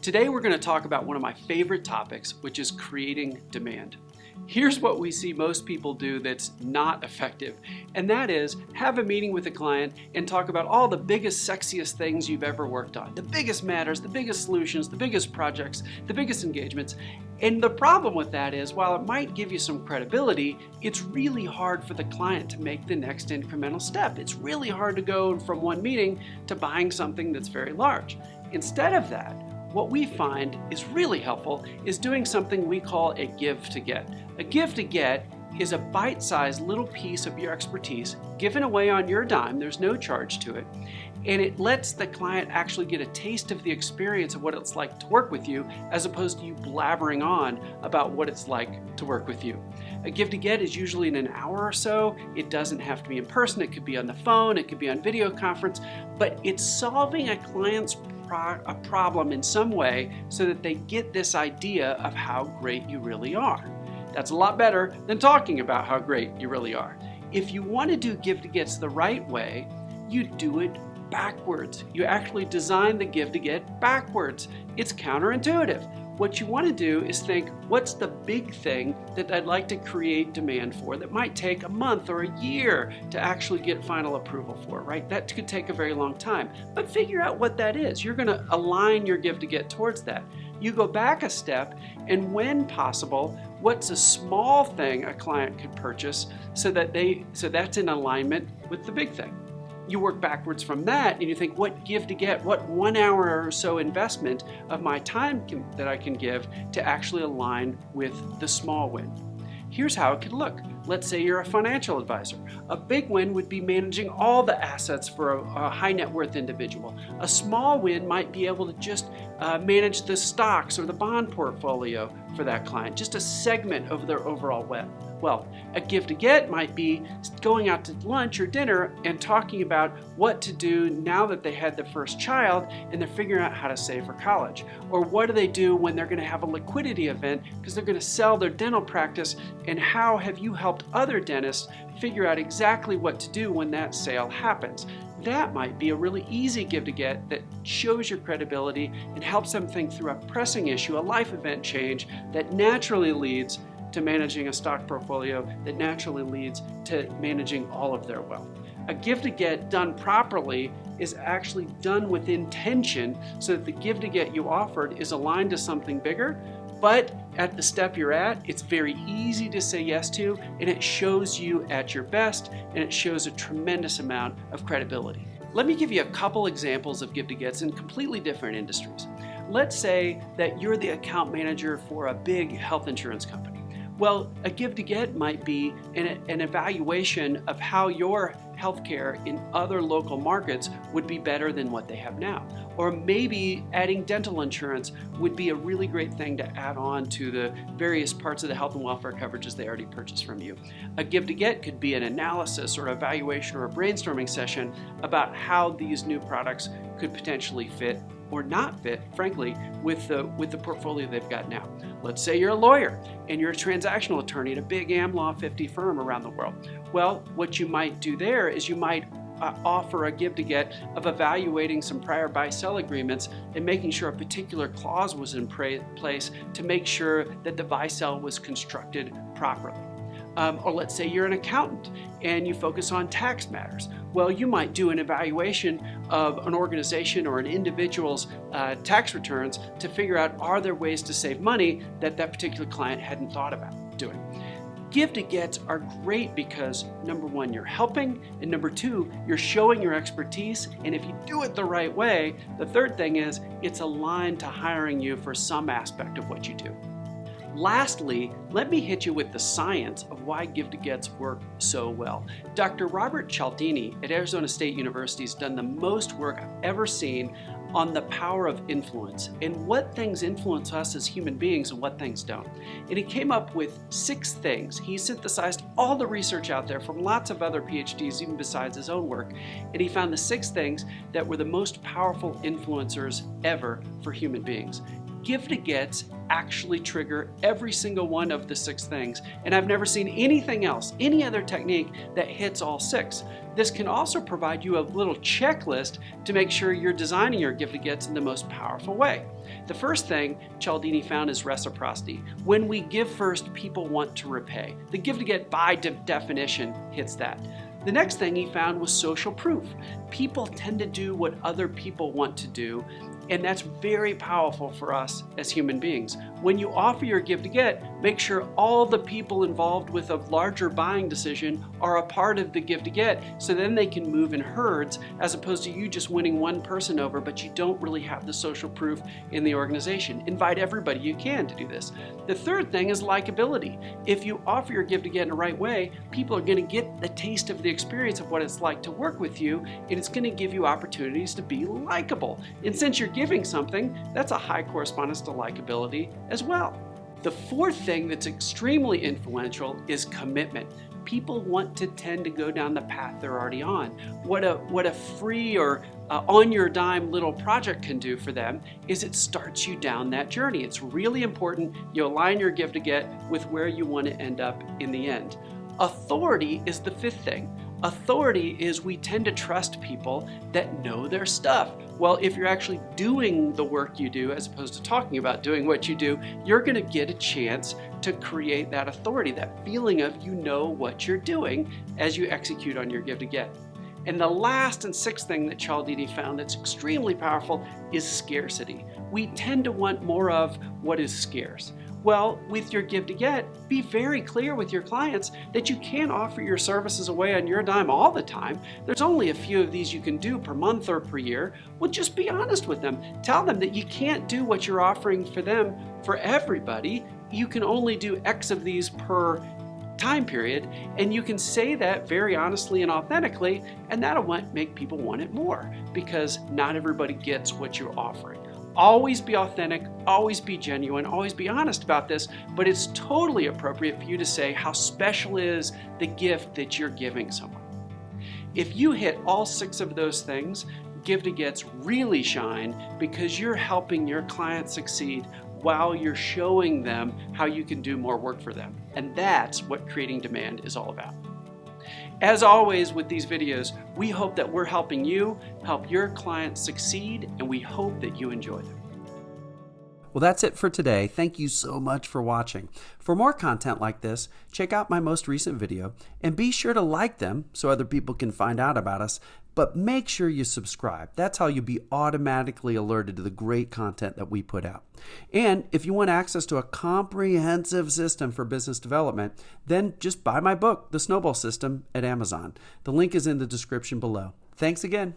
Today we're going to talk about one of my favorite topics, which is creating demand. Here's what we see most people do that's not effective, and that is have a meeting with a client and talk about all the biggest, sexiest things you've ever worked on. The biggest matters, the biggest solutions, the biggest projects, the biggest engagements. And the problem with that is, while it might give you some credibility, it's really hard for the client to make the next incremental step. It's really hard to go from one meeting to buying something that's very large. Instead of that, what we find is really helpful is doing something we call a give to get. A give to get is a bite-sized little piece of your expertise given away on your dime. There's no charge to it. And it lets the client actually get a taste of the experience of what it's like to work with you, as opposed to you blabbering on about what it's like to work with you. A give to get is usually in an hour or so. It doesn't have to be in person. It could be on the phone. It could be on video conference. But it's solving a client's a problem in some way so that they get this idea of how great you really are. That's a lot better than talking about how great you really are. If you want to do give to gets the right way, you do it backwards. You actually design the give to get backwards. It's counterintuitive. What you want to do is think, what's the big thing that I'd like to create demand for that might take a month or a year to actually get final approval for, right? That could take a very long time, but figure out what that is. You're going to align your give to get towards that. You go back a step, and when possible, what's a small thing a client could purchase so that's in alignment with the big thing. You work backwards from that and you think, what give to get, what 1 hour or so investment of my time that I can give to actually align with the small win. Here's how it could look. Let's say you're a financial advisor. A big win would be managing all the assets for a high net worth individual. A small win might be able to just manage the stocks or the bond portfolio for that client, just a segment of their overall wealth. Well, a give to get might be going out to lunch or dinner and talking about what to do now that they had their first child and they're figuring out how to save for college. Or what do they do when they're going to have a liquidity event because they're going to sell their dental practice, and how have you helped other dentists figure out exactly what to do when that sale happens? That might be a really easy give to get that shows your credibility and helps them think through a pressing issue, a life event change that naturally leads to managing a stock portfolio, that naturally leads to managing all of their wealth. A give to get done properly is actually done with intention so that the give to get you offered is aligned to something bigger, but at the step you're at, it's very easy to say yes to, and it shows you at your best, and it shows a tremendous amount of credibility. Let me give you a couple examples of give to gets in completely different industries. Let's say that you're the account manager for a big health insurance company. Well, a give to get might be an evaluation of how your healthcare in other local markets would be better than what they have now. Or maybe adding dental insurance would be a really great thing to add on to the various parts of the health and welfare coverages they already purchased from you. A give to get could be an analysis or evaluation or a brainstorming session about how these new products could potentially fit or not fit, frankly, with the portfolio they've got now. Let's say you're a lawyer and you're a transactional attorney at a big Am Law 50 firm around the world. Well, what you might do there is you might offer a give to get of evaluating some prior buy-sell agreements and making sure a particular clause was in place to make sure that the buy-sell was constructed properly. Or let's say you're an accountant and you focus on tax matters. Well, you might do an evaluation of an organization or an individual's tax returns to figure out, are there ways to save money that particular client hadn't thought about doing. Give to gets are great because, number one, you're helping, and number two, you're showing your expertise, and if you do it the right way, the third thing is it's aligned to hiring you for some aspect of what you do. Lastly, let me hit you with the science of why give to gets work so well. Dr. Robert Cialdini at Arizona State University has done the most work I've ever seen on the power of influence and what things influence us as human beings and what things don't. And he came up with 6 things. He synthesized all the research out there from lots of other PhDs, even besides his own work, and he found the 6 things that were the most powerful influencers ever for human beings. Give-to-gets actually trigger every single one of the 6 things, and I've never seen anything else, any other technique that hits all 6. This can also provide you a little checklist to make sure you're designing your give-to-gets in the most powerful way. The first thing Cialdini found is reciprocity. When we give first, people want to repay. The give-to-get by definition hits that. The next thing he found was social proof. People tend to do what other people want to do, and that's very powerful for us as human beings. When you offer your give-to-get, make sure all the people involved with a larger buying decision are a part of the give-to-get, so then they can move in herds, as opposed to you just winning one person over, but you don't really have the social proof in the organization. Invite everybody you can to do this. The third thing is likability. If you offer your give-to-get in the right way, people are going to get a taste of the experience of what it's like to work with you, and it's going to give you opportunities to be likable. And since you're giving something, that's a high correspondence to likability as well. The fourth thing that's extremely influential is commitment. People want to tend to go down the path they're already on. What a free or on your dime little project can do for them is it starts you down that journey. It's really important you align your give-to-get with where you want to end up in the end. Authority is the fifth thing. Authority is we tend to trust people that know their stuff. Well, if you're actually doing the work you do as opposed to talking about doing what you do, you're going to get a chance to create that authority, that feeling of you know what you're doing as you execute on your give-to-get. And the last and sixth thing that Cialdini found that's extremely powerful is scarcity. We tend to want more of what is scarce. Well, with your give-to-get, be very clear with your clients that you can't offer your services away on your dime all the time. There's only a few of these you can do per month or per year. Well, just be honest with them. Tell them that you can't do what you're offering for them for everybody. You can only do X of these per time period, and you can say that very honestly and authentically, and that'll make people want it more because not everybody gets what you're offering. Always be authentic, always be genuine, always be honest about this, but it's totally appropriate for you to say how special is the gift that you're giving someone. If you hit all 6 of those things, give-to-gets really shine because you're helping your client succeed while you're showing them how you can do more work for them. And that's what creating demand is all about. As always with these videos, we hope that we're helping you help your clients succeed, and we hope that you enjoy them. Well, that's it for today. Thank you so much for watching. For more content like this, check out my most recent video and be sure to like them so other people can find out about us. But make sure you subscribe. That's how you'll be automatically alerted to the great content that we put out. And if you want access to a comprehensive system for business development, then just buy my book, The Snowball System, at Amazon. The link is in the description below. Thanks again.